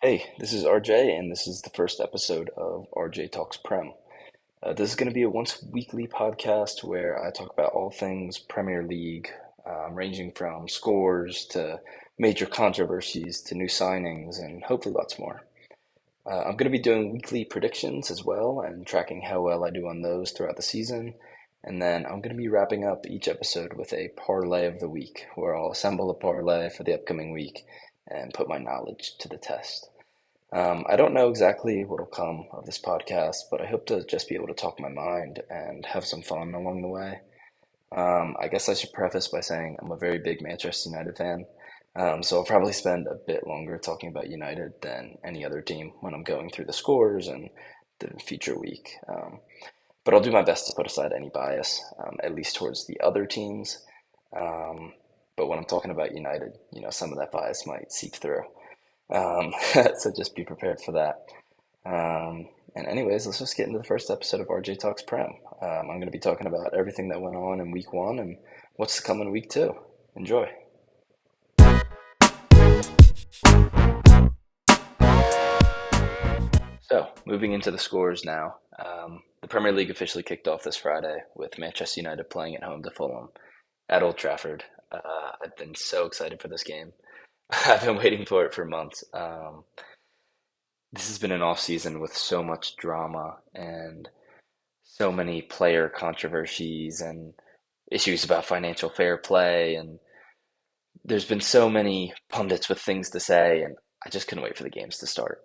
Hey, this is RJ, and this is the first episode of RJ Talks Prem. This is going to be a once weekly podcast where I talk about all things Premier League, ranging from scores to major controversies to new signings, and hopefully lots more. I'm going to be doing weekly predictions as well and tracking how well I do on those throughout the season. And then I'm going to be wrapping up each episode with a parlay of the week, where I'll assemble a parlay for the upcoming week and put my knowledge to the test. I don't know exactly what'll come of this podcast, but I hope to just be able to talk my mind and have some fun along the way. I guess I should preface by saying I'm a very big Manchester United fan, so I'll probably spend a bit longer talking about United than any other team when I'm going through the scores and the future week. But I'll do my best to put aside any bias, at least towards the other teams. Um, but when I'm talking about United, some of that bias might seep through. So just be prepared for that. And anyways, let's just get into the first episode of RJ Talks Prem. I'm going to be talking about everything that went on in week one and what's to come in week two. Enjoy. So, moving into the scores now. The Premier League officially kicked off this Friday with Manchester United playing at home to Fulham at Old Trafford. I've been so excited for this game. I've been waiting for it for months. This has been an off season with so much drama and so many player controversies and issues about financial fair play, and there's been so many pundits with things to say, and I just couldn't wait for the games to start.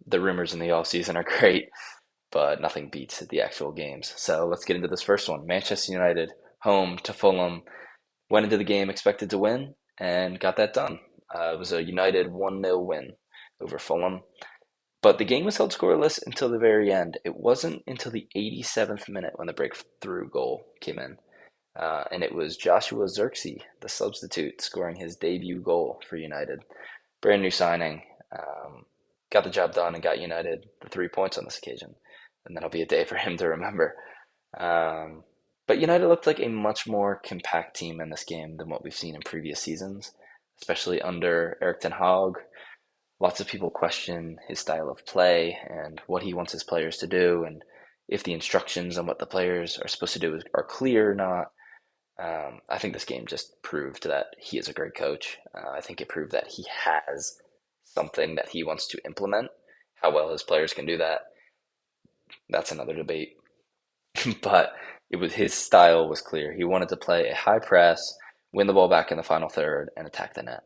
The rumors in the off season are great, but nothing beats the actual games. So let's get into this first one. Manchester United home to Fulham. Went into the game expected to win and got that done. It was a United 1-0 win over Fulham. But the game was held scoreless until the very end. It wasn't until the 87th minute when the breakthrough goal came in. And it was Joshua Zirkzee, the substitute, scoring his debut goal for United. Brand new signing. Got the job done and got United the 3 points on this occasion. And that'll be a day for him to remember. Um, but United looked like a much more compact team in this game than what we've seen in previous seasons, especially under Erik ten Hag. Lots of people question his style of play and what he wants his players to do, and if the instructions on what the players are supposed to do are clear or not. I think this game just proved that he is a great coach. I think it proved that he has something that he wants to implement. How well his players can do that, that's another debate. But it was his style was clear. He wanted to play a high press, win the ball back in the final third, and attack the net.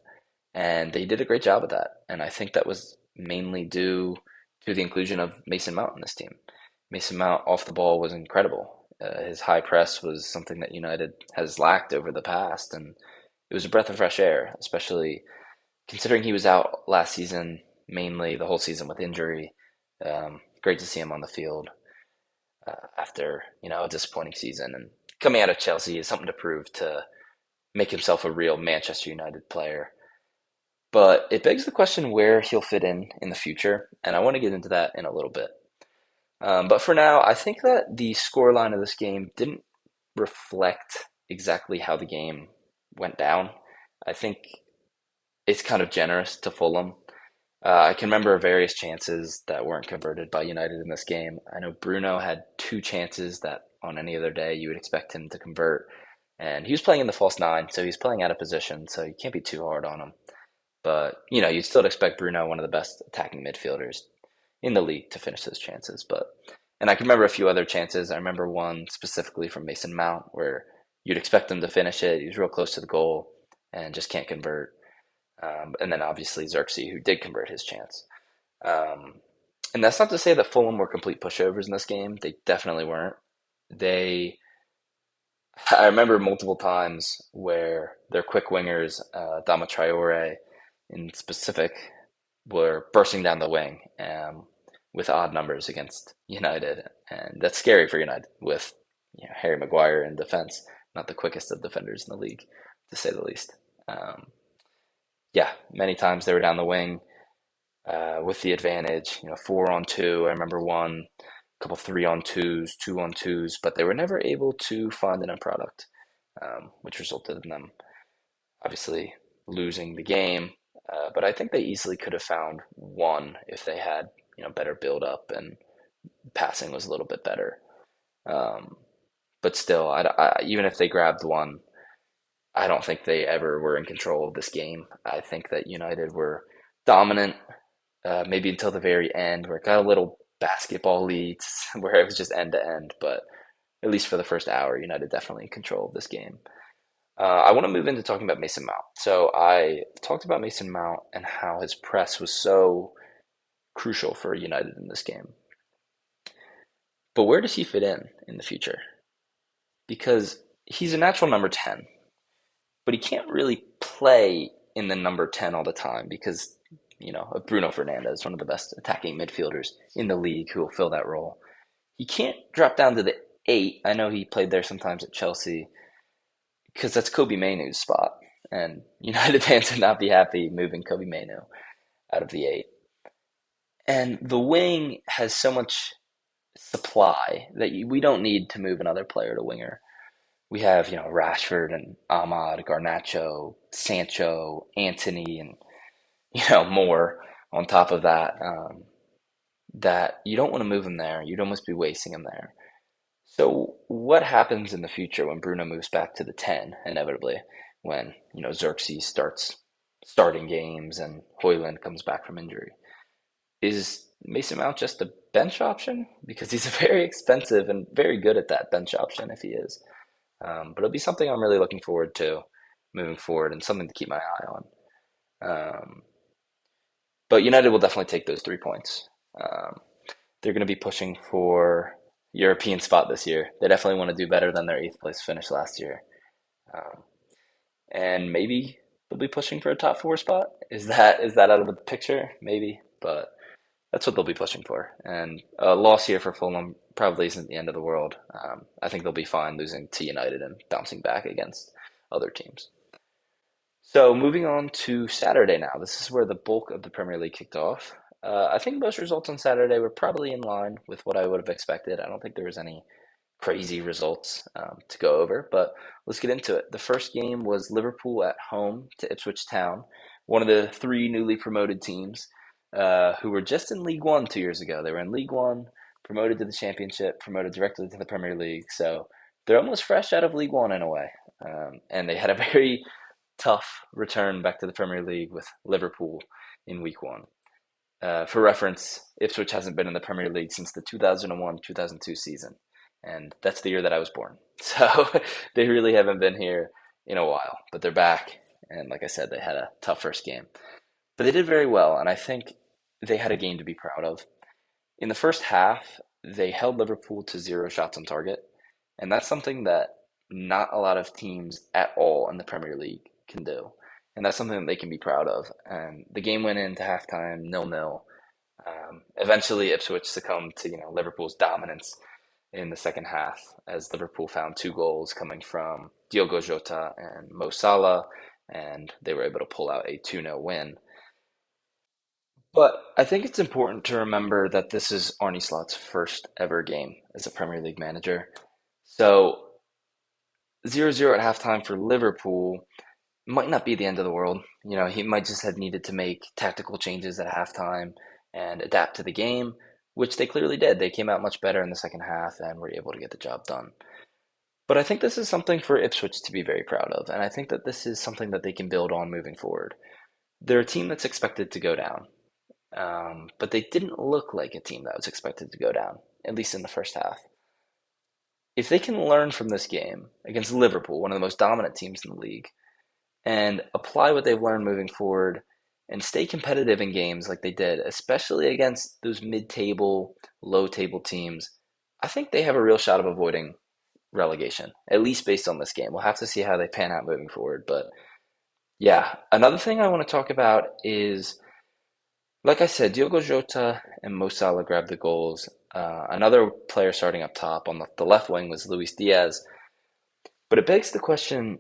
And they did a great job of that. And I think that was mainly due to the inclusion of Mason Mount in this team. Mason Mount off the ball was incredible. His high press was something that United has lacked over the past, and it was a breath of fresh air, especially considering he was out last season, mainly the whole season with injury. Great to see him on the field after a disappointing season, and coming out of Chelsea is something to prove to make himself a real Manchester United player. But it begs the question where he'll fit in the future, and I want to get into that in a little bit. But for now, I think that the scoreline of this game didn't reflect exactly how the game went down. I think it's kind of generous to Fulham. I can remember various chances that weren't converted by United in this game. I know Bruno had two chances that on any other day you would expect him to convert, and he was playing in the false nine, so he's playing out of position, so you can't be too hard on him. But, you'd still expect Bruno, one of the best attacking midfielders in the league, to finish those chances. And I can remember a few other chances. I remember one specifically from Mason Mount where you'd expect him to finish it. He was real close to the goal and just can't convert. And then obviously Xerxes, who did convert his chance. Um, and that's not to say that Fulham were complete pushovers in this game. They definitely weren't. They, I remember multiple times where their quick wingers, Dama Traore in specific, were bursting down the wing with odd numbers against United, and that's scary for United with Harry Maguire in defense, not the quickest of defenders in the league, to say the least. Um, yeah, many times they were down the wing with the advantage. 4-on-2. I remember one, a couple 3-on-2s, 2-on-2s, but they were never able to find an end product, which resulted in them obviously losing the game. But I think they easily could have found one if they had, better build up and passing was a little bit better. Um, but still, even if they grabbed one, I don't think they ever were in control of this game. I think that United were dominant, maybe until the very end, where it got a little basketball leads, where it was just end to end. But at least for the first hour, United definitely in control of this game. I want to move into talking about Mason Mount. So I talked about Mason Mount and how his press was so crucial for United in this game. But where does he fit in the future? Because he's a natural number 10, but he can't really play in the number 10 all the time because, of Bruno Fernandes, one of the best attacking midfielders in the league who will fill that role. He can't drop down to the 8. I know he played there sometimes at Chelsea because that's Kobe Mainoo's spot. And United fans would not be happy moving Kobe Mainoo out of the 8. And the wing has so much supply that we don't need to move another player to winger. We have, Rashford and Ahmad, Garnacho, Sancho, Anthony, and, more on top of that, that you don't want to move him there. You'd almost be wasting him there. So what happens in the future when Bruno moves back to the 10, inevitably, when, Xerxes starts starting games and Hoyland comes back from injury? Is Mason Mount just a bench option? Because he's very expensive and very good at that bench option if he is. But it'll be something I'm really looking forward to moving forward and something to keep my eye on. Um, but United will definitely take those 3 points. They're going to be pushing for European spot this year. They definitely want to do better than their 8th place finish last year. Um, and maybe they'll be pushing for a top 4 spot. Is that out of the picture? Maybe, but that's what they'll be pushing for. And a loss here for Fulham probably isn't the end of the world. I think they'll be fine losing to United and bouncing back against other teams. So moving on to Saturday now. This is where the bulk of the Premier League kicked off. I think most results on Saturday were probably in line with what I would have expected. I don't think there was any crazy results to go over, but let's get into it. The first game was Liverpool at home to Ipswich Town, one of the 3 newly promoted teams who were just in League One 2 years ago. They were in League One, promoted to the Championship, promoted directly to the Premier League. So they're almost fresh out of League One in a way. And they had a very tough return back to the Premier League with Liverpool in Week 1. For reference, Ipswich hasn't been in the Premier League since the 2001-2002 season. And that's the year that I was born. So they really haven't been here in a while. But they're back. And like I said, they had a tough first game. But they did very well, and I think they had a game to be proud of. In the first half, they held Liverpool to 0 shots on target, and that's something that not a lot of teams at all in the Premier League can do. And that's something that they can be proud of. And the game went into halftime 0-0. Eventually, Ipswich succumbed to Liverpool's dominance in the second half, as Liverpool found 2 goals coming from Diogo Jota and Mo Salah, and they were able to pull out a 2-0 win. But I think it's important to remember that this is Arne Slot's first ever game as a Premier League manager. So 0-0 at halftime for Liverpool might not be the end of the world. He might just have needed to make tactical changes at halftime and adapt to the game, which they clearly did. They came out much better in the second half and were able to get the job done. But I think this is something for Ipswich to be very proud of, and I think that this is something that they can build on moving forward. They're a team that's expected to go down. But they didn't look like a team that was expected to go down, at least in the first half. If they can learn from this game against Liverpool, one of the most dominant teams in the league, and apply what they've learned moving forward and stay competitive in games like they did, especially against those mid-table, low-table teams, I think they have a real shot of avoiding relegation, at least based on this game. We'll have to see how they pan out moving forward. But yeah, another thing I want to talk about is, like I said, Diogo Jota and Mo Salah grabbed the goals. Another player starting up top on the left wing was Luis Diaz. But it begs the question,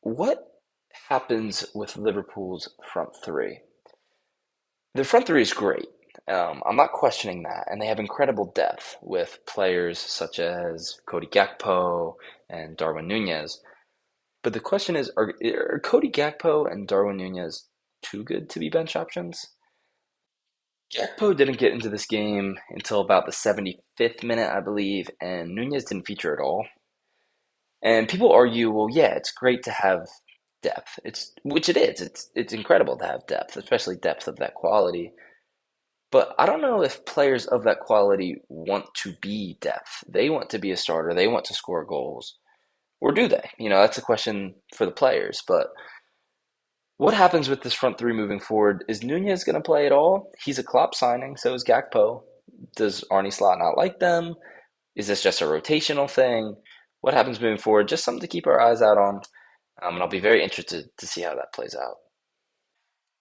what happens with Liverpool's front 3? Their front 3 is great. I'm not questioning that. And they have incredible depth with players such as Cody Gakpo and Darwin Núñez. But the question is, are Cody Gakpo and Darwin Núñez too good to be bench options. Gakpo didn't get into this game until about the 75th minute, I believe, and Nunez didn't feature at all. And people argue, well, yeah, it's great to have depth. Which it is. It's incredible to have depth, especially depth of that quality. But I don't know if players of that quality want to be depth. They want to be a starter. They want to score goals. Or do they? That's a question for the players. But what happens with this front three moving forward? Is Nunez going to play at all? He's a Klopp signing, so is Gakpo. Does Arne Slot not like them? Is this just a rotational thing? What happens moving forward? Just something to keep our eyes out on. And I'll be very interested to see how that plays out.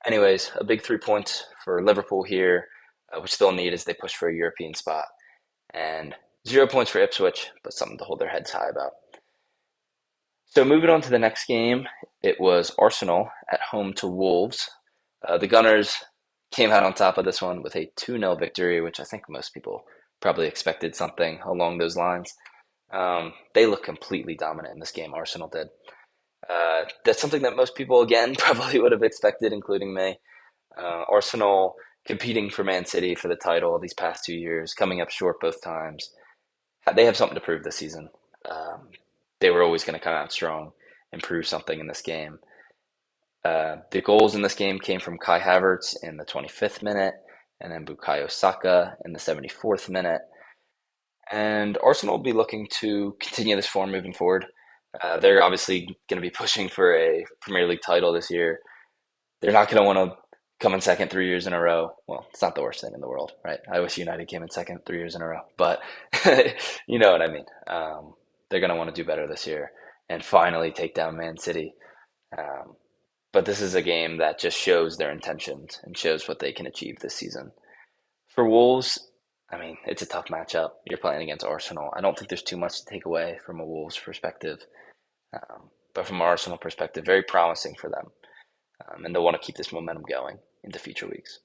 Anyways, a big 3 points for Liverpool here, which they'll need as they push for a European spot. And 0 points for Ipswich, but something to hold their heads high about. So moving on to the next game, it was Arsenal at home to Wolves. The Gunners came out on top of this one with a 2-0 victory, which I think most people probably expected something along those lines. They look completely dominant in this game, Arsenal did. That's something that most people, again, probably would have expected, including me. Arsenal competing for Man City for the title these past 2 years, coming up short both times. They have something to prove this season. They were always going to come out strong and prove something in this game. The goals in this game came from Kai Havertz in the 25th minute and then Bukayo Saka in the 74th minute. And Arsenal will be looking to continue this form moving forward. They're obviously going to be pushing for a Premier League title this year. They're not going to want to come in second 3 years in a row. Well, it's not the worst thing in the world, right? I wish United came in second 3 years in a row, but you know what I mean. They're going to want to do better this year and finally take down Man City. But this is a game that just shows their intentions and shows what they can achieve this season. For Wolves, I mean, it's a tough matchup. You're playing against Arsenal. I don't think there's too much to take away from a Wolves perspective. But from an Arsenal perspective, very promising for them. And they'll want to keep this momentum going into future weeks.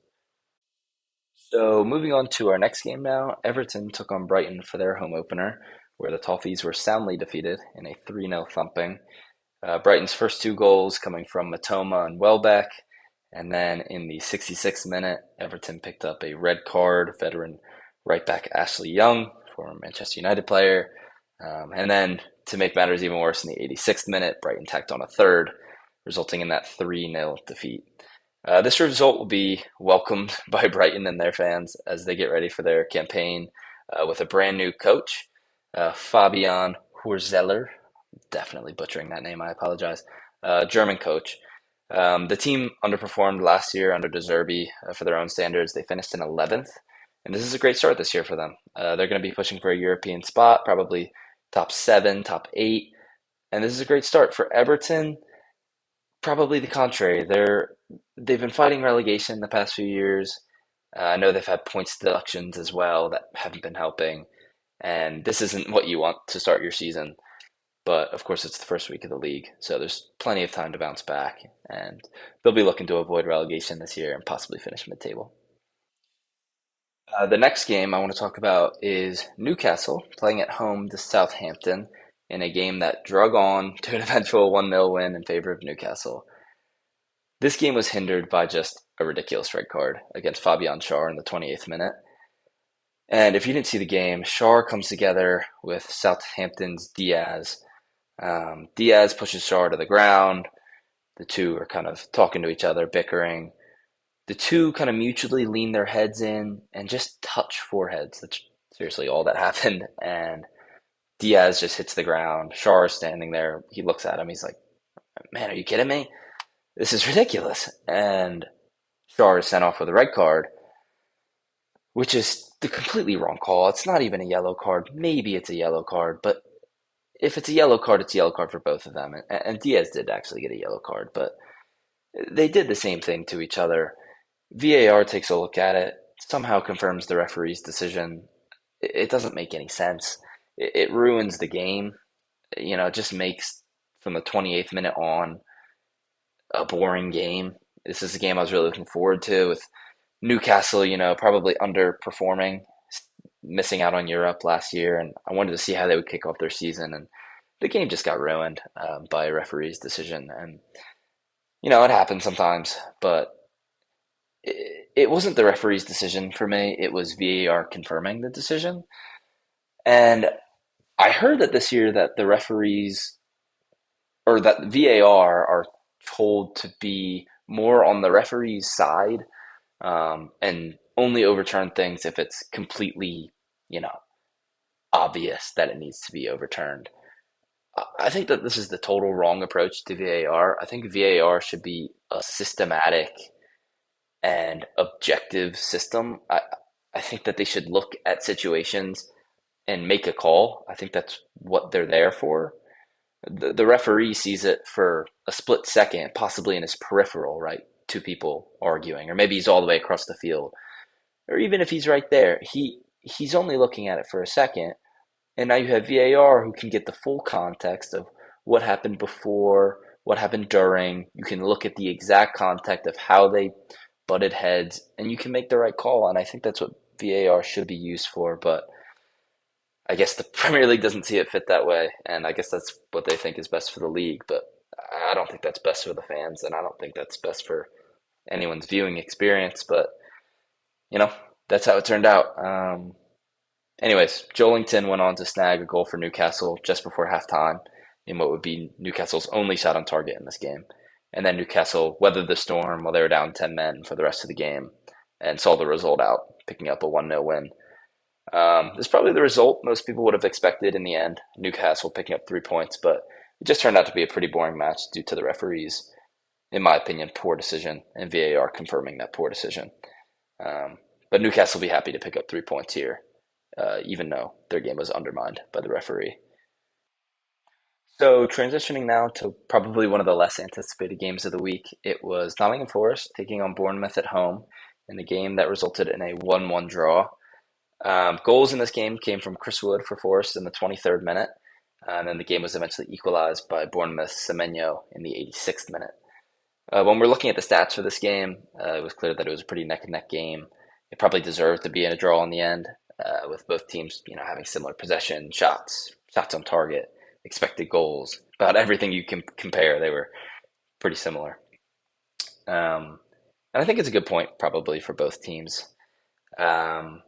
So moving on to our next game now, Everton took on Brighton for their home opener, where the Toffees were soundly defeated in a 3-0 thumping. Brighton's first two goals coming from Matoma and Welbeck, and then in the 66th minute, Everton picked up a red card, veteran right back Ashley Young, former Manchester United player. And then to make matters even worse, in the 86th minute, Brighton tacked on a third, resulting in that 3-0 defeat. This result will be welcomed by Brighton and their fans as they get ready for their campaign with a brand new coach, Fabian Hurzeller. Definitely butchering that name, I apologize. German coach. The team underperformed last year under De Zerbi for their own standards. They finished in 11th, and this is a great start this year for them. They're going to be pushing for a European spot, probably top 7, top 8, and this is a great start for Everton. Probably the contrary. They've been fighting relegation the past few years. I know they've had points deductions as well that haven't been helping, and this isn't what you want to start your season. But of course, it's the first week of the league, so there's plenty of time to bounce back, and they'll be looking to avoid relegation this year and possibly finish mid-table. The next game I want to talk about is Newcastle playing at home to Southampton in a game that drug on to an eventual 1-0 win in favor of Newcastle. This game was hindered by just a ridiculous red card against Fabian Schär in the 28th minute. And if you didn't see the game, Schär comes together with Southampton's Diaz. Diaz pushes Schär to the ground. The two are kind of talking to each other, bickering. The two kind of mutually lean their heads in and just touch foreheads. That's seriously all that happened. And Diaz just hits the ground. Schär is standing there. He looks at him. He's like, man, are you kidding me? This is ridiculous. And Schär is sent off with a red card, which is the completely wrong call. It's not even a yellow card. Maybe it's a yellow card, but if it's a yellow card, it's a yellow card for both of them. And Diaz did actually get a yellow card, but they did the same thing to each other. VAR takes a look at it, somehow confirms the referee's decision. It doesn't make any sense. It ruins the game. It just makes, from the 28th minute on, a boring game. This is a game I was really looking forward to with Newcastle, probably underperforming, missing out on Europe last year, and I wanted to see how they would kick off their season, and the game just got ruined by a referee's decision. And It happens sometimes, but it wasn't the referee's decision for me. It was VAR confirming the decision. And I heard that this year that the referees or that VAR are told to be more on the referee's side, and only overturn things if it's completely, you know, obvious that it needs to be overturned. I think that this is the total wrong approach to VAR. I think VAR should be a systematic and objective system. I think that they should look at situations and make a call. I think that's what they're there for. The referee sees it for a split second, possibly in his peripheral, right? Two people arguing, or maybe he's all the way across the field, or even if he's right there, he's only looking at it for a second, and now you have VAR who can get the full context of what happened before, what happened during. You can look at the exact context of how they butted heads, and you can make the right call. And I think that's what VAR should be used for. But I guess the Premier League doesn't see it fit that way, and I guess that's what they think is best for the league. But I don't think that's best for the fans, and I don't think that's best for anyone's viewing experience. But you know, that's how it turned out. Anyways, Joelinton went on to snag a goal for Newcastle just before halftime in what would be Newcastle's only shot on target in this game. And then Newcastle weathered the storm while they were down 10 men for the rest of the game and saw the result out, picking up a 1-0 win. This is probably the result most people would have expected in the end. Newcastle picking up 3 points, but it just turned out to be a pretty boring match due to the referees, in my opinion, poor decision, and VAR confirming that poor decision. But Newcastle will be happy to pick up 3 points here, even though their game was undermined by the referee. So transitioning now to probably one of the less anticipated games of the week, it was Nottingham Forest taking on Bournemouth at home in a game that resulted in a 1-1 draw. Goals in this game came from Chris Wood for Forest in the 23rd minute, and then the game was eventually equalized by Bournemouth's Semenyo in the 86th minute. When we're looking at the stats for this game, it was clear that it was a pretty neck and neck game. It probably deserved to be in a draw in the end, with both teams, having similar possession, shots on target, expected goals, about everything you can compare. They were pretty similar, and I think it's a good point probably for both teams. Um,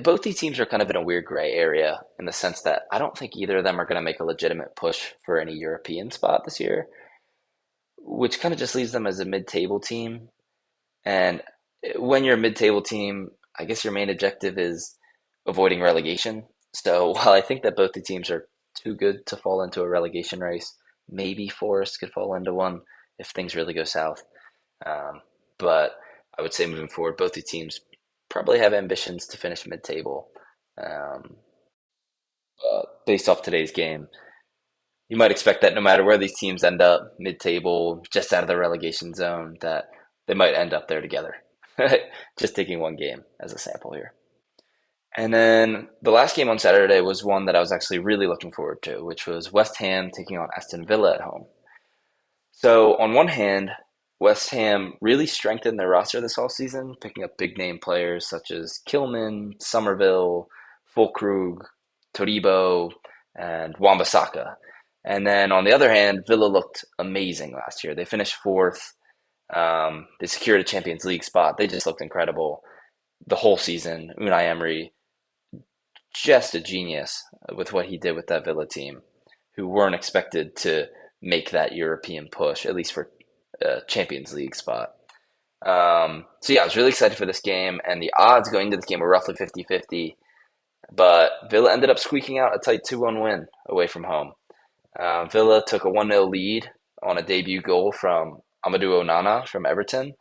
Both these teams are kind of in a weird gray area in the sense that I don't think either of them are going to make a legitimate push for any European spot this year, which kind of just leaves them as a mid-table team. And when you're a mid-table team, I guess your main objective is avoiding relegation. So while I think that both the teams are too good to fall into a relegation race, maybe Forest could fall into one if things really go south. Um, but I would say moving forward, both the teams probably have ambitions to finish mid-table. Um, Based off today's game, you might expect that no matter where these teams end up, mid-table, just out of the relegation zone, that they might end up there together. Just taking one game as a sample here. And then the last game on Saturday was one that I was actually really looking forward to, which was West Ham taking on Aston Villa at home. So on one hand, West Ham really strengthened their roster this offseason, picking up big name players such as Kilman, Somerville, Fulkrug, Toribo, and Wan-Bissaka. And then on the other hand, Villa looked amazing last year. They finished fourth. They secured a Champions League spot. They just looked incredible the whole season. Unai Emery, just a genius with what he did with that Villa team, who weren't expected to make that European push, at least for a Champions League spot. So yeah, I was really excited for this game, and the odds going into this game were roughly 50-50, but Villa ended up squeaking out a tight 2-1 win away from home. Villa took a 1-0 lead on a debut goal from Amadou Onana from Everton.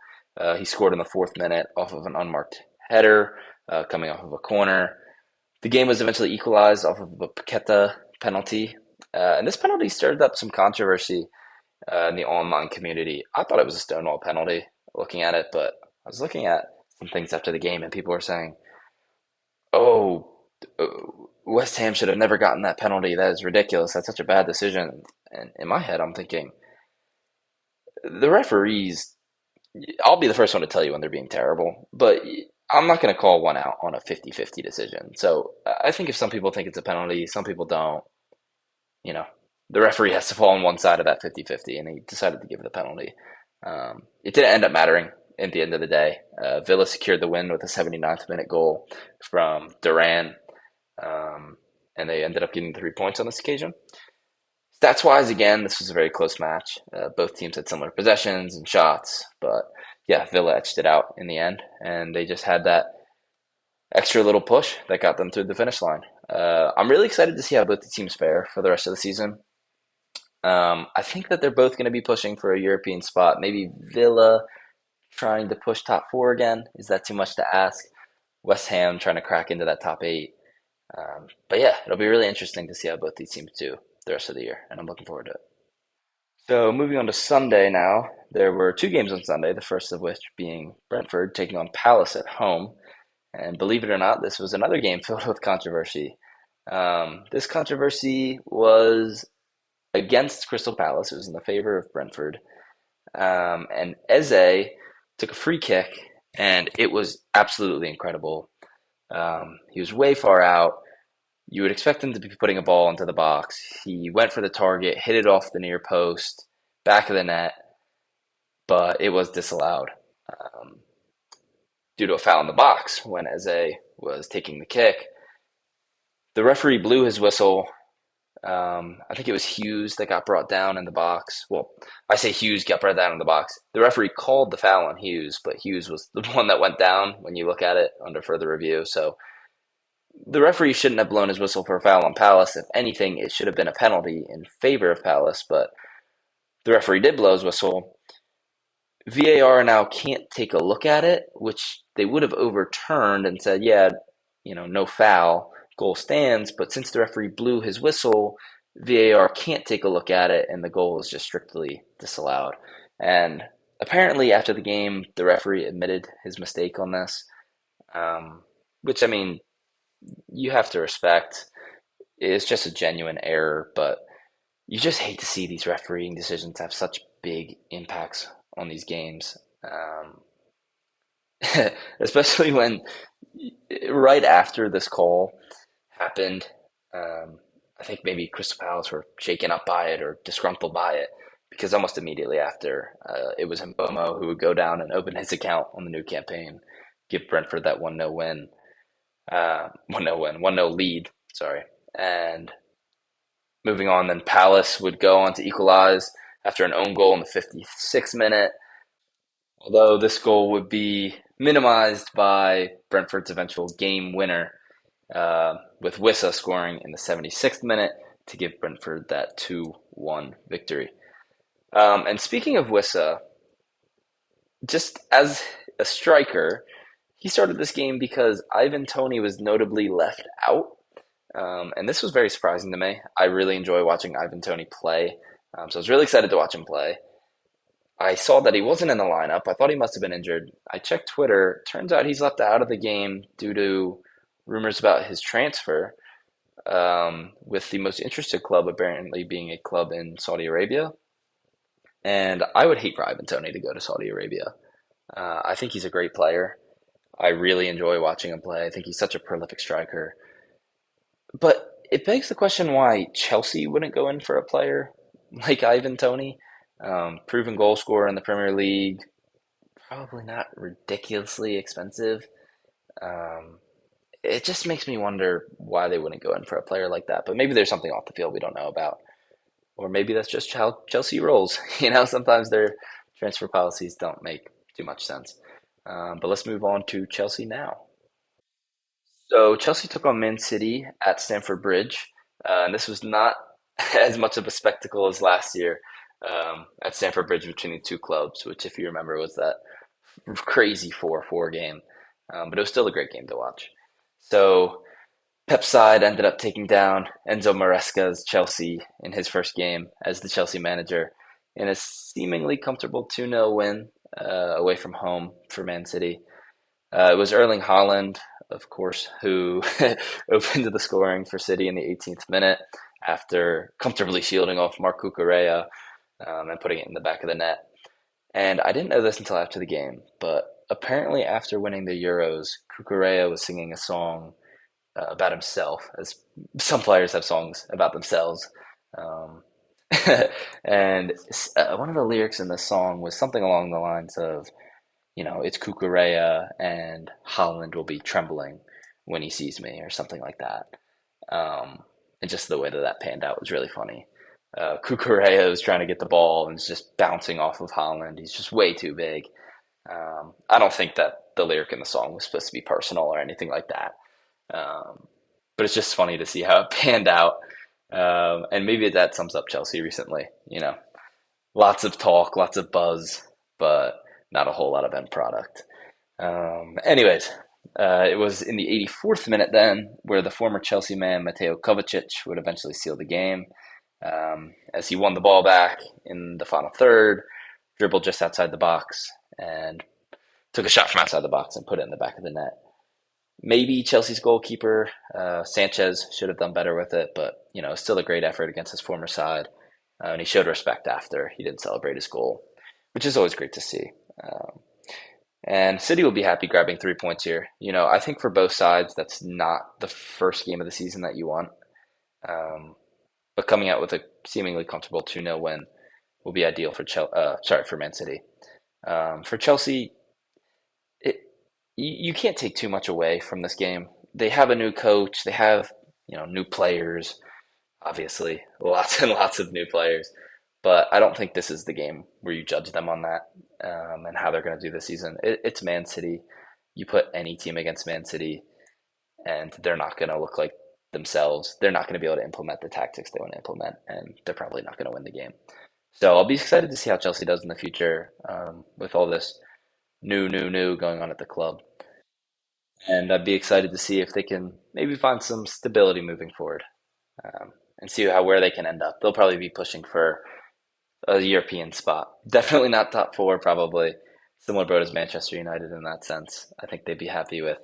He scored in the fourth minute off of an unmarked header, coming off of a corner. The game was eventually equalized off of a Paqueta penalty. And this penalty stirred up some controversy in the online community. I thought it was a stonewall penalty looking at it, but I was looking at some things after the game, and people were saying, oh, West Ham should have never gotten that penalty. That is ridiculous. That's such a bad decision. And in my head, I'm thinking, the referees, I'll be the first one to tell you when they're being terrible, but I'm not going to call one out on a 50-50 decision. So I think if some people think it's a penalty, some people don't, you know, the referee has to fall on one side of that 50-50, and he decided to give the penalty. It didn't end up mattering at the end of the day. Villa secured the win with a 79th minute goal from Duran, and they ended up getting 3 points on this occasion. Stats wise, again, this was a very close match. Both teams had similar possessions and shots, but yeah, Villa etched it out in the end, and they just had that extra little push that got them through the finish line. I'm really excited to see how both the teams fare for the rest of the season. I think that they're both going to be pushing for a European spot. Maybe Villa trying to push top four again. Is that too much to ask? West Ham trying to crack into that top eight. But yeah, it'll be really interesting to see how both these teams do the rest of the year, and I'm looking forward to it. So moving on to Sunday now, there were two games on Sunday, the first of which being Brentford taking on Palace at home. And believe it or not, this was another game filled with controversy. This controversy was against Crystal Palace. It was in the favor of Brentford. And Eze took a free kick, and it was absolutely incredible. He was way far out. You would expect him to be putting a ball into the box. He went for the target, hit it off the near post, back of the net, but it was disallowed due to a foul in the box when Eze was taking the kick. The referee blew his whistle. I think it was Hughes that got brought down in the box. Well, I say Hughes got brought down in the box. The referee called the foul on Hughes, but Hughes was the one that went down when you look at it under further review. So the referee shouldn't have blown his whistle for a foul on Palace. If anything, it should have been a penalty in favor of Palace, but the referee did blow his whistle. VAR now can't take a look at it, which they would have overturned and said, yeah, no foul, goal stands. But since the referee blew his whistle, VAR can't take a look at it, and the goal is just strictly disallowed. And apparently after the game, the referee admitted his mistake on this, which, I mean, you have to respect. It's just a genuine error, but you just hate to see these refereeing decisions have such big impacts on these games. Especially when right after this call happened, I think maybe Crystal Palace were shaken up by it or disgruntled by it, because almost immediately after, it was Mbomo who would go down and open his account on the new campaign, give Brentford that 1-0 win. 1-0 lead, sorry. And moving on, then Palace would go on to equalize after an own goal in the 56th minute. Although this goal would be minimized by Brentford's eventual game winner, with Wissa scoring in the 76th minute to give Brentford that 2-1 victory. And speaking of Wissa, just as a striker, he started this game because Ivan Toney was notably left out. And this was very surprising to me. I really enjoy watching Ivan Toney play. So I was really excited to watch him play. I saw that he wasn't in the lineup. I thought he must have been injured. I checked Twitter. Turns out he's left out of the game due to rumors about his transfer, with the most interested club apparently being a club in Saudi Arabia. And I would hate for Ivan Toney to go to Saudi Arabia. I think he's a great player. I really enjoy watching him play. I think he's such a prolific striker. But it begs the question why Chelsea wouldn't go in for a player like Ivan Toney. Proven goal scorer in the Premier League, probably not ridiculously expensive. It just makes me wonder why they wouldn't go in for a player like that. But maybe there's something off the field we don't know about. Or maybe that's just how Chelsea rolls. Sometimes their transfer policies don't make too much sense. But let's move on to Chelsea now. So Chelsea took on Man City at Stamford Bridge. And this was not as much of a spectacle as last year, at Stamford Bridge between the two clubs, which, if you remember, was that crazy 4-4 game. But it was still a great game to watch. So Pep's side ended up taking down Enzo Maresca's Chelsea in his first game as the Chelsea manager in a seemingly comfortable 2-0 win, away from home for Man City. It was Erling Haaland, of course, who opened the scoring for City in the 18th minute after comfortably shielding off Marc Cucurella, and putting it in the back of the net. And I didn't know this until after the game, but apparently after winning the Euros, Cucurella was singing a song about himself, as some players have songs about themselves. And one of the lyrics in the song was something along the lines of, it's Cucurella and Holland will be trembling when he sees me, or something like that. Um, and just the way that that panned out was really funny. Cucurella was trying to get the ball and is just bouncing off of Holland. He's just way too big. I don't think that the lyric in the song was supposed to be personal or anything like that. Um, but it's just funny to see how it panned out. And maybe that sums up Chelsea recently. Lots of talk, lots of buzz, but not a whole lot of end product. Anyways, it was in the 84th minute then where the former Chelsea man Mateo Kovacic would eventually seal the game, as he won the ball back in the final third, dribbled just outside the box, and took a shot from outside the box and put it in the back of the net. Maybe Chelsea's goalkeeper, Sanchez, should have done better with it, but still a great effort against his former side. And he showed respect after. He didn't celebrate his goal, which is always great to see. And City will be happy grabbing 3 points here. I think for both sides, that's not the first game of the season that you want. But coming out with a seemingly comfortable 2-0 win will be ideal for Man City. For Chelsea, you can't take too much away from this game. They have a new coach. They have new players. Obviously, lots and lots of new players. But I don't think this is the game where you judge them on that, and how they're going to do this season. It's Man City. You put any team against Man City, and they're not going to look like themselves. They're not going to be able to implement the tactics they want to implement, and they're probably not going to win the game. So I'll be excited to see how Chelsea does in the future, with all this new going on at the club. And I'd be excited to see if they can maybe find some stability moving forward, and see where they can end up. They'll probably be pushing for a European spot. Definitely not top four, probably. Similar boat as Manchester United in that sense. I think they'd be happy with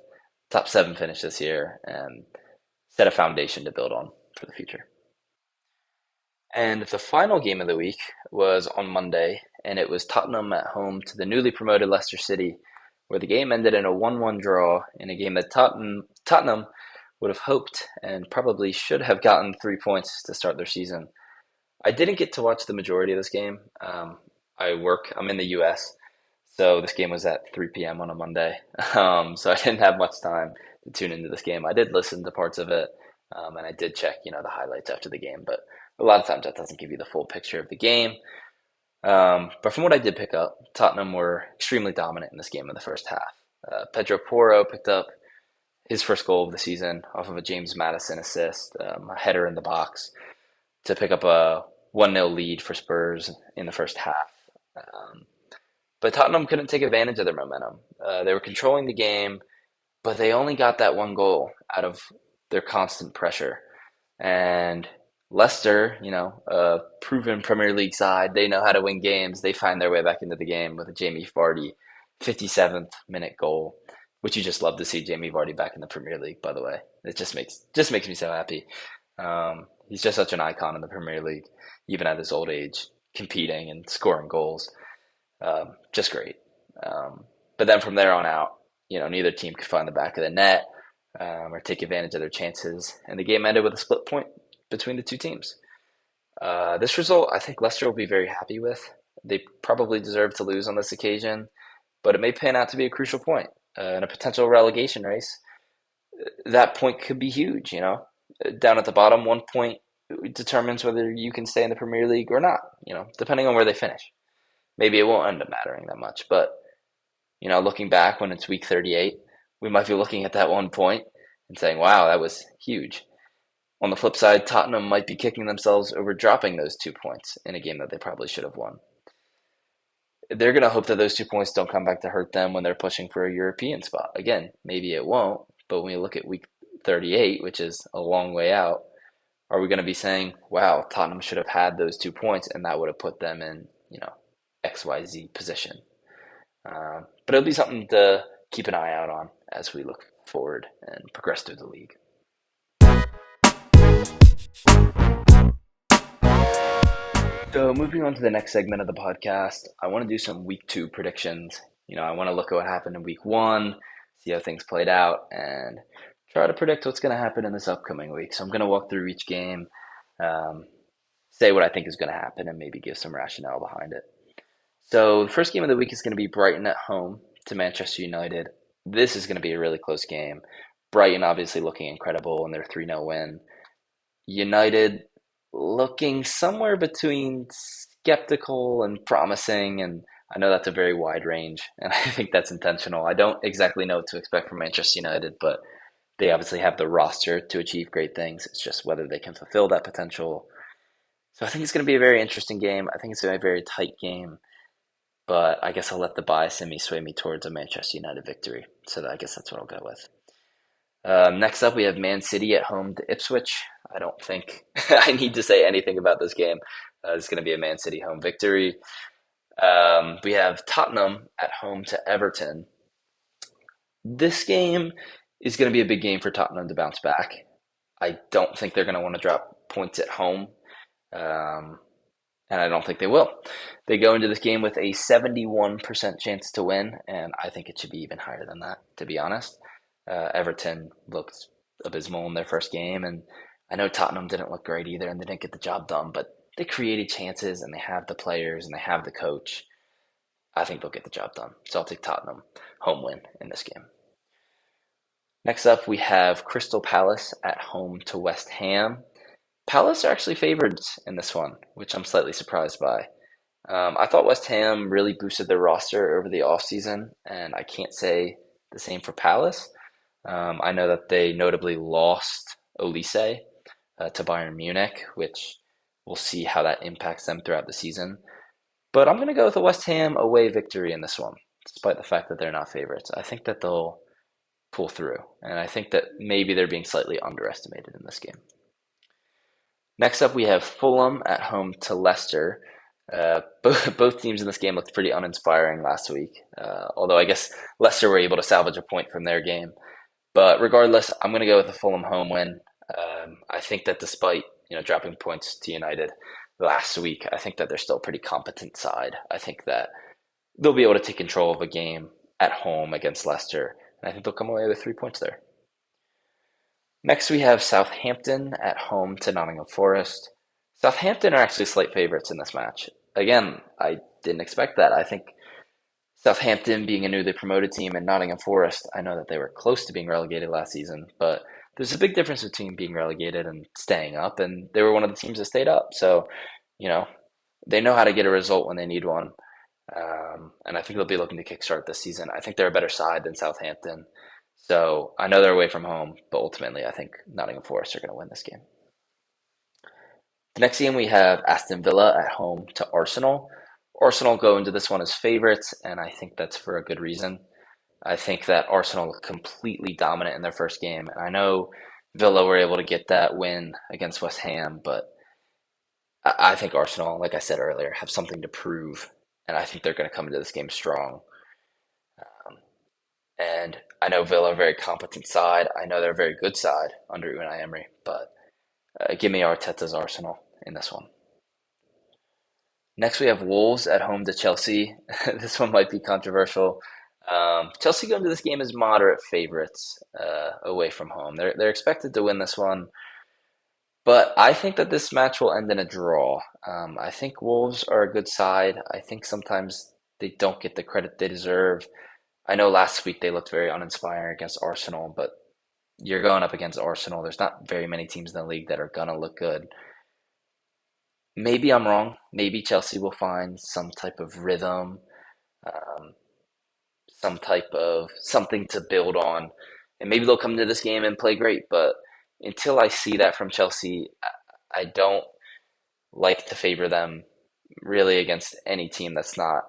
top seven finish this year and set a foundation to build on for the future. And the final game of the week was on Monday, and it was Tottenham at home to the newly promoted Leicester City, where the game ended in a 1-1 draw in a game that Tottenham would have hoped and probably should have gotten 3 points to start their season. I didn't get to watch the majority of this game. I'm in the US, so this game was at 3 p.m. on a Monday. So I didn't have much time to tune into this game. I did listen to parts of it, and I did check, the highlights after the game, but a lot of times that doesn't give you the full picture of the game. But from what I did pick up, Tottenham were extremely dominant in this game in the first half. Pedro Porro picked up his first goal of the season off of a James Maddison assist, a header in the box to pick up a 1-0 lead for Spurs in the first half. Um, but Tottenham couldn't take advantage of their momentum. They were controlling the game, but they only got that one goal out of their constant pressure. And Leicester, a proven Premier League side, they know how to win games. They find their way back into the game with a Jamie Vardy 57th minute goal, which you just love to see Jamie Vardy back in the Premier League, by the way. It just makes me so happy. He's just such an icon in the Premier League, even at his old age, competing and scoring goals. Just great. But then from there on out, neither team could find the back of the net, or take advantage of their chances, and the game ended with a split point between the two teams. This result, I think Leicester will be very happy with. They probably deserve to lose on this occasion, but it may pan out to be a crucial point in a potential relegation race. That point could be huge, down at the bottom, 1 point determines whether you can stay in the Premier League or not, depending on where they finish. Maybe it won't end up mattering that much, but, looking back when it's week 38, we might be looking at that 1 point and saying, wow, that was huge. On the flip side, Tottenham might be kicking themselves over dropping those 2 points in a game that they probably should have won. They're going to hope that those 2 points don't come back to hurt them when they're pushing for a European spot. Again, maybe it won't, but when you look at week 38, which is a long way out, are we going to be saying, wow, Tottenham should have had those 2 points and that would have put them in, XYZ position? But it'll be something to keep an eye out on as we look forward and progress through the league. So moving on to the next segment of the podcast, I want to do some week 2 predictions. I want to look at what happened in week 1, see how things played out, and try to predict what's going to happen in this upcoming week. So I'm going to walk through each game, say what I think is going to happen and maybe give some rationale behind it. So the first game of the week is going to be Brighton at home to Manchester United. This is going to be a really close game. Brighton obviously looking incredible in their 3-0 win. United looking somewhere between skeptical and promising, and I know that's a very wide range, and I think that's intentional. I don't exactly know what to expect from Manchester United, but they obviously have the roster to achieve great things. It's just whether they can fulfill that potential. So I think it's going to be a very interesting game. I think it's going to be a very tight game, but I guess I'll let the bias in me sway me towards a Manchester United victory. So I guess that's what I'll go with. Next up, we have Man City at home to Ipswich. I don't think I need to say anything about this game. It's going to be a Man City home victory. We have Tottenham at home to Everton. This game is going to be a big game for Tottenham to bounce back. I don't think they're going to want to drop points at home, um, and I don't think they will. They go into this game with a 71% chance to win, and I think it should be even higher than that, to be honest. Everton looked abysmal in their first game, and I know Tottenham didn't look great either, and they didn't get the job done, but they created chances, and they have the players, and they have the coach. I think they'll get the job done. So I'll take Tottenham home win in this game. Next up, we have Crystal Palace at home to West Ham. Palace are actually favorites in this one, which I'm slightly surprised by. I thought West Ham really boosted their roster over the offseason, and I can't say the same for Palace. I know that they notably lost Olise to Bayern Munich, which we'll see how that impacts them throughout the season. But I'm going to go with a West Ham away victory in this one, despite the fact that they're not favorites. I think that they'll pull through, and I think that maybe they're being slightly underestimated in this game. Next up, we have Fulham at home to Leicester. Both teams in this game looked pretty uninspiring last week, although I guess Leicester were able to salvage a point from their game. But regardless, I'm going to go with the Fulham home win. I think that despite dropping points to United last week, I think that they're still a pretty competent side. I think that they'll be able to take control of a game at home against Leicester, and I think they'll come away with 3 points there. Next, we have Southampton at home to Nottingham Forest. Southampton are actually slight favorites in this match. Again, I didn't expect that. I think Southampton being a newly promoted team and Nottingham Forest, I know that they were close to being relegated last season, but there's a big difference between being relegated and staying up, and they were one of the teams that stayed up. So, you know, they know how to get a result when they need one. And I think they'll be looking to kickstart this season. I think they're a better side than Southampton. So I know they're away from home, but ultimately I think Nottingham Forest are going to win this game. The next game we have Aston Villa at home to Arsenal. Arsenal go into this one as favorites, and I think that's for a good reason. I think that Arsenal looked completely dominant in their first game, and I know Villa were able to get that win against West Ham, but I think Arsenal, like I said earlier, have something to prove, and I think they're going to come into this game strong. And I know Villa are a very competent side. I know they're a very good side under Unai Emery, but give me Arteta's Arsenal in this one. Next, we have Wolves at home to Chelsea. This one might be controversial. Chelsea go into this game as moderate favorites away from home. They're expected to win this one, but I think that this match will end in a draw. I think Wolves are a good side. I think sometimes they don't get the credit they deserve. I know last week they looked very uninspiring against Arsenal, but you're going up against Arsenal. There's not very many teams in the league that are going to look good. Maybe I'm wrong. Maybe Chelsea will find some type of rhythm, um, some type of something to build on, and maybe they'll come to this game and play great. But until I see that from Chelsea, I don't like to favor them really against any team that's not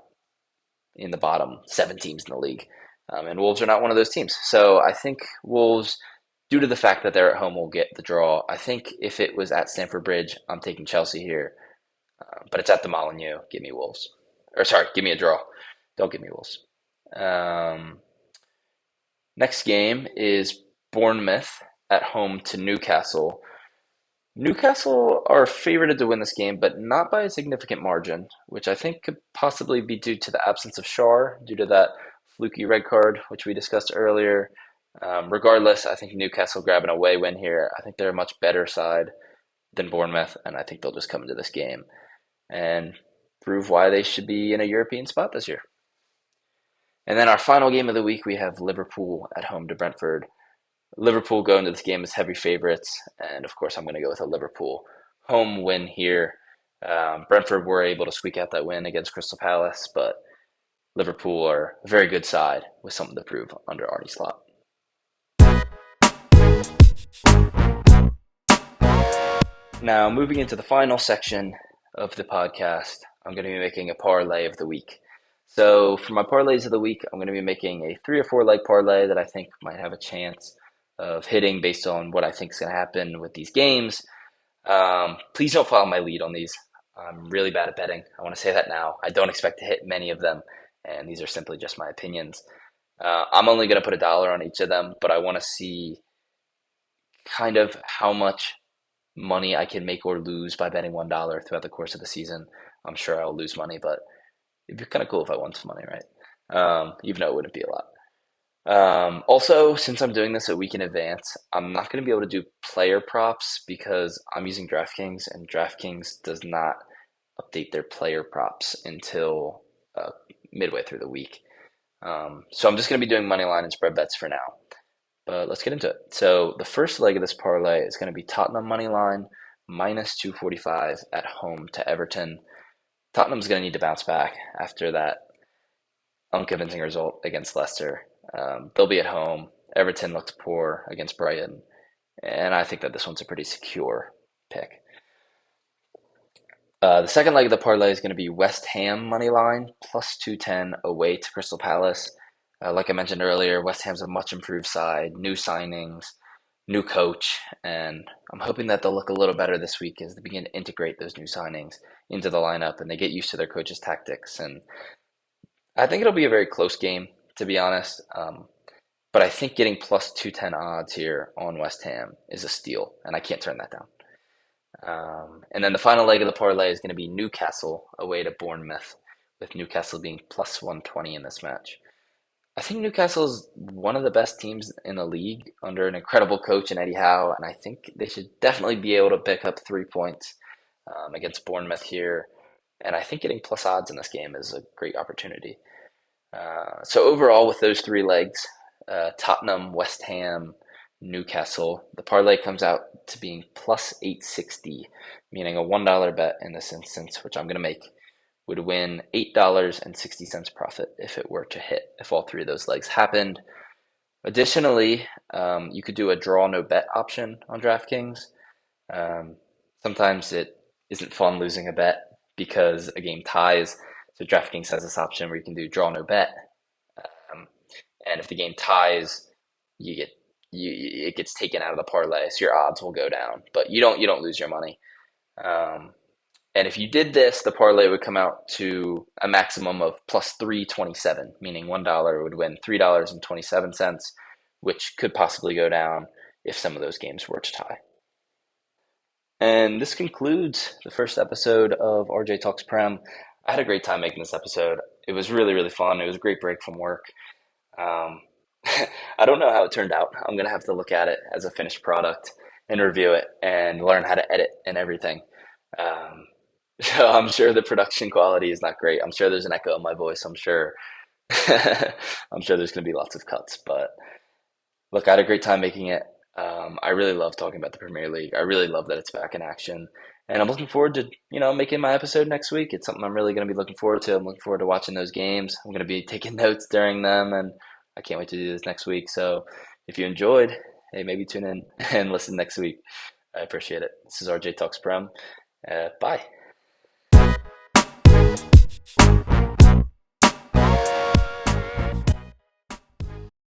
in the bottom 7 teams in the league. And Wolves are not one of those teams. So I think Wolves, due to the fact that they're at home, will get the draw. I think if it was at Stamford Bridge, I'm taking Chelsea here. But it's at the Molineux. Give me Wolves. Or sorry, give me a draw. Don't give me Wolves. Next game is Bournemouth at home to Newcastle. Newcastle are favorited to win this game, but not by a significant margin, which I think could possibly be due to the absence of Shar, due to that fluky red card, which we discussed earlier. Regardless, I think Newcastle grab an away win here. I think they're a much better side. than Bournemouth, and I think they'll just come into this game and prove why they should be in a European spot this year. And then our final game of the week, we have Liverpool at home to Brentford. Liverpool go into this game as heavy favorites, and of course, I'm going to go with a Liverpool home win here. Brentford were able to squeak out that win against Crystal Palace, but Liverpool are a very good side with something to prove under Arne Slot. Now, moving into the final section of the podcast, I'm going to be making a parlay of the week. So, for my parlays of the week, I'm going to be making a 3 or 4 leg parlay that I think might have a chance of hitting based on what I think is going to happen with these games. Please don't follow my lead on these. I'm really bad at betting. I want to say that now. I don't expect to hit many of them, and these are simply just my opinions. I'm only going to put $1 on each of them, but I want to see kind of how much money I can make or lose by betting $1 throughout the course of the season. I'm sure I'll lose money, but it'd be kind of cool if I won some money, right? Even though it wouldn't be a lot. Also, since I'm doing this a week in advance, I'm not going to be able to do player props because I'm using DraftKings, and DraftKings does not update their player props until midway through the week. So I'm just going to be doing money line and spread bets for now. But let's get into it. So the first leg of this parlay is going to be Tottenham money line minus 245 at home to Everton. Tottenham's going to need to bounce back after that unconvincing result against Leicester. They'll be at home. Everton looked poor against Brighton, and I think that this one's a pretty secure pick. The second leg of the parlay is going to be West Ham money line plus 210 away to Crystal Palace. Like I mentioned earlier, West Ham's a much improved side, new signings, new coach, and I'm hoping that they'll look a little better this week as they begin to integrate those new signings into the lineup and they get used to their coach's tactics. And I think it'll be a very close game, to be honest. But I think getting plus 210 odds here on West Ham is a steal, and I can't turn that down. And then the final leg of the parlay is going to be Newcastle away to Bournemouth, with Newcastle being plus 120 in this match. I think Newcastle is one of the best teams in the league under an incredible coach in Eddie Howe, and I think they should definitely be able to pick up 3 points against Bournemouth here. And I think getting plus odds in this game is a great opportunity. So overall, with those 3 legs, Tottenham, West Ham, Newcastle, the parlay comes out to being plus 860, meaning a $1 bet in this instance, which I'm going to make, would win $8.60 profit if it were to hit, if all 3 of those legs happened. Additionally, you could do a draw no bet option on DraftKings. Sometimes it isn't fun losing a bet because a game ties. So DraftKings has this option where you can do draw no bet, and if the game ties, it gets taken out of the parlay, so your odds will go down, but you don't lose your money. And if you did this, the parlay would come out to a maximum of plus 327, meaning $1 would win $3.27, which could possibly go down if some of those games were to tie. And this concludes the first episode of RJ Talks Prem. I had a great time making this episode. It was really, really fun. It was a great break from work. I don't know how it turned out. I'm going to have to look at it as a finished product and review it and learn how to edit and everything. So I'm sure the production quality is not great. I'm sure there's an echo in my voice. I'm sure I'm sure there's going to be lots of cuts, but look, I had a great time making it. I really love talking about the Premier League. I really love that it's back in action, and I'm looking forward to making my episode next week. It's something I'm really going to be looking forward to. I'm looking forward to watching those games. I'm going to be taking notes during them, and I can't wait to do this next week. So if you enjoyed, hey, maybe tune in and listen next week. I appreciate it. This is RJ Talks Prem. Bye.